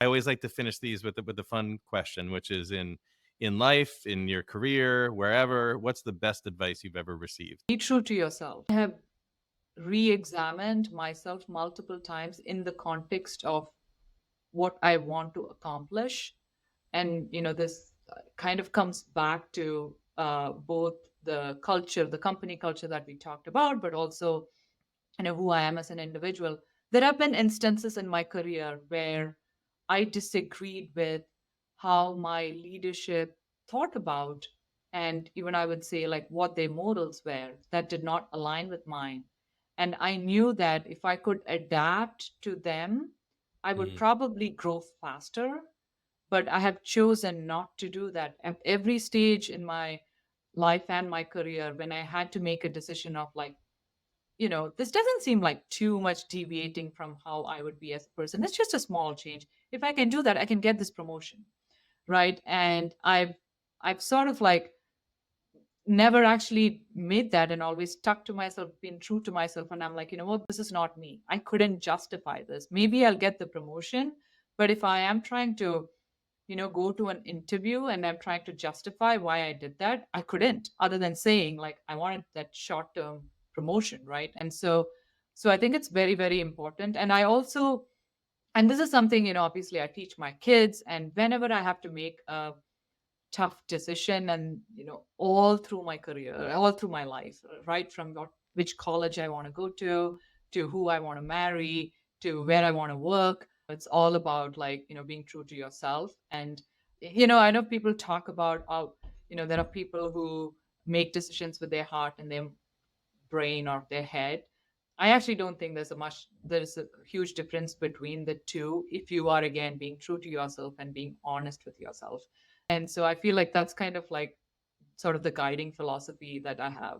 I always like to finish these with the fun question, which is in life, in your career, wherever, what's the best advice you've ever received? Be true to yourself. I have re-examined myself multiple times in the context of what I want to accomplish. And, this kind of comes back to both the culture, the company culture that we talked about, but also, who I am as an individual. There have been instances in my career where I disagreed with how my leadership thought about, and even I would say, like, what their morals were that did not align with mine. And I knew that if I could adapt to them, I would Mm, probably grow faster. But I have chosen not to do that. At every stage in my life and my career, when I had to make a decision of, like, this doesn't seem like too much deviating from how I would be as a person. It's just a small change. If I can do that, I can get this promotion, right? And I've sort of like never actually made that, and always stuck to myself, been true to myself. And I'm like, what, this is not me. I couldn't justify this. Maybe I'll get the promotion, but if I am trying to, go to an interview and I'm trying to justify why I did that, I couldn't, other than saying, like, I wanted that short term promotion, right? And so I think it's very, very important. And I also, and this is something, obviously I teach my kids, and whenever I have to make a tough decision, and, all through my career, all through my life, right from which college I want to go to who I want to marry, to where I want to work. It's all about, like, being true to yourself. And, I know people talk about how, there are people who make decisions with their heart and their brain or their head. I actually don't think there's a huge difference between the two, if you are, again, being true to yourself and being honest with yourself. And so I feel like that's kind of like sort of the guiding philosophy that I have.